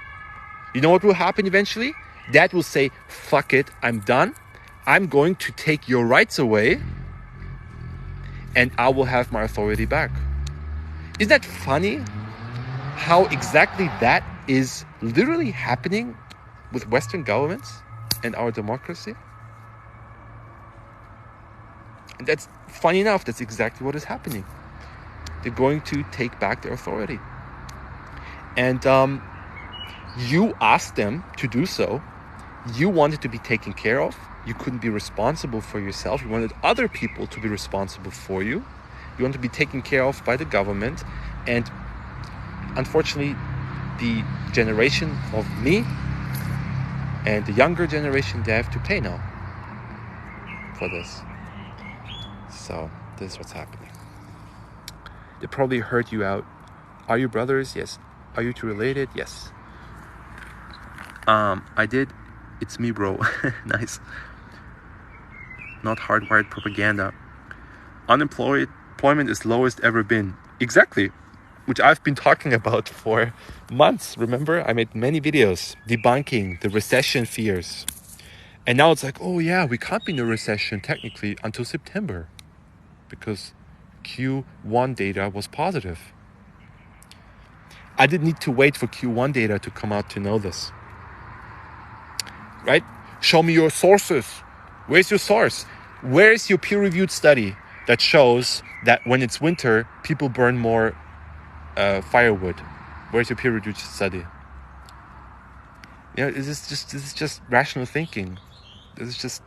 You know what will happen eventually? Dad will say, fuck it, I'm done. I'm going to take your rights away and I will have my authority back. Isn't that funny? How exactly that is literally happening with Western governments and our democracy? And that's funny enough, that's exactly what is happening. They're going to take back their authority. And you asked them to do so. You wanted to be taken care of. You couldn't be responsible for yourself. You wanted other people to be responsible for you. You want to be taken care of by the government. And unfortunately, the generation of me and the younger generation, they have to pay now for this. So this is what's happening. They probably heard you out. Are you brothers? Yes. Are you two related? Yes. I did. It's me, bro. Nice. Not hardwired propaganda. Unemployment is lowest ever been. Exactly. Which I've been talking about for months. Remember? I made many videos debunking the recession fears. And now it's like, oh yeah, we can't be in a recession technically until September. Because Q1 data was positive. I didn't need to wait for Q1 data to come out to know this. Right? Show me your sources. Where's your source? Where is your peer-reviewed study that shows that when it's winter, people burn more firewood? Where's your peer-reviewed study? You know, this is just rational thinking. This is just,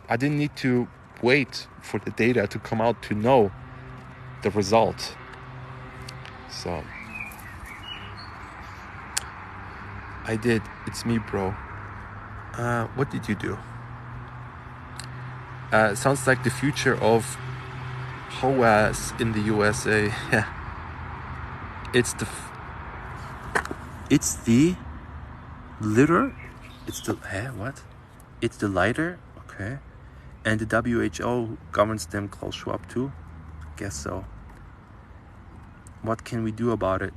I didn't need to wait for the data to come out to know the result. So I did. It's me, bro. What did you do? Sounds like the future of HOAS in the USA. Yeah. It's the litter. It's the what? It's the lighter. Okay. And the WHO governs them. Klaus Schwab too. Guess so. What can we do about it?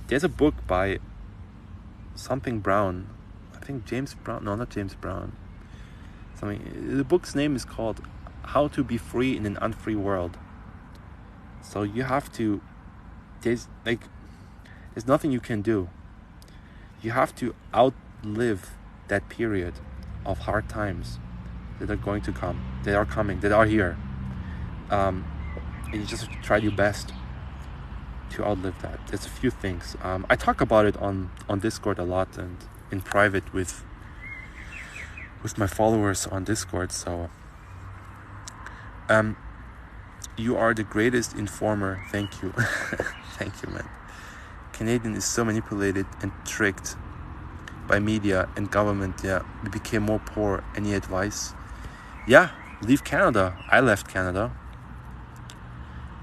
There's a book by something Brown. I think James Brown. No, not James Brown. The book's name is called How to Be Free in an Unfree World. So you have to, there's nothing you can do. You have to outlive that period of hard times that are going to come, that are coming, that are here. And you just have to try your best. to outlive that. There's a few things. I talk about it on Discord a lot and in private with my followers on Discord. So you are the greatest informer. Thank you. Thank you, man. Canadian is so manipulated and tricked by media and government. Yeah, we became more poor. Any advice? Yeah, leave Canada. I left Canada.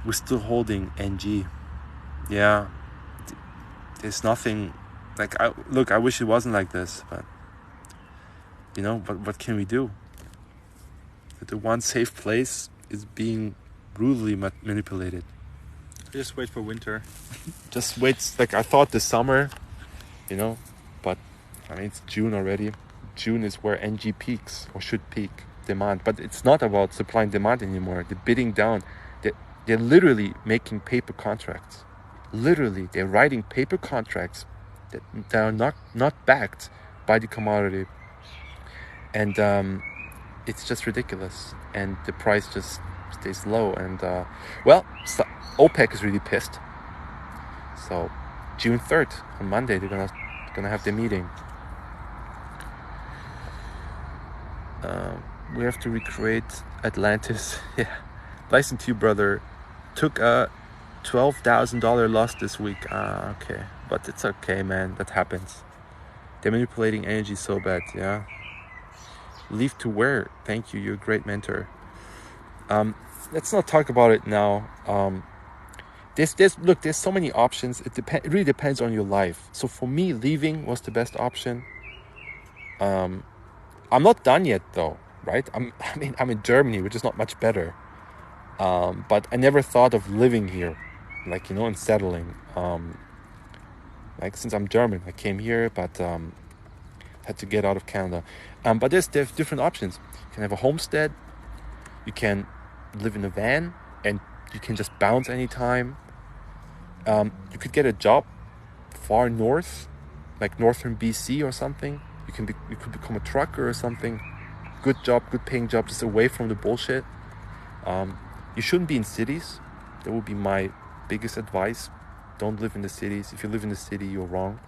We're still holding NG. Yeah, there's nothing like I wish it wasn't like this, but what can we do? The one safe place is being brutally manipulated. Just wait for winter. Just wait. Like I thought the summer, but I mean it's June already. June is where NG peaks or should peak demand, but it's not about supply and demand anymore. They're bidding down. They're literally making paper contracts. Literally, they're writing paper contracts that are not backed by the commodity, and it's just ridiculous. And the price just stays low. And OPEC is really pissed. So June 3rd on Monday, they're gonna have their meeting. We have to recreate Atlantis. Yeah, Bison 2 brother took a $12,000 loss this week. Okay, but it's okay, man. That happens. They're manipulating energy so bad. Yeah. Leave to where? Thank you. You're a great mentor. Let's not talk about it now. There's so many options. It really depends on your life. So for me, leaving was the best option. I'm not done yet though, right? I'm in Germany, which is not much better. But I never thought of living here, and settling. Since I'm German, I came here, but had to get out of Canada. But there's different options. You can have a homestead. You can live in a van, and you can just bounce anytime. You could get a job far north, like northern BC or something. You could become a trucker or something. Good job, good paying job, just away from the bullshit. You shouldn't be in cities. That would be my biggest advice. Don't live in the cities. If you live in the city, you're wrong.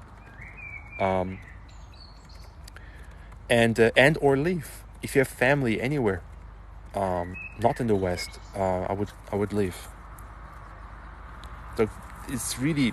And or leave. If you have family anywhere, not in the West, I would leave. So it's really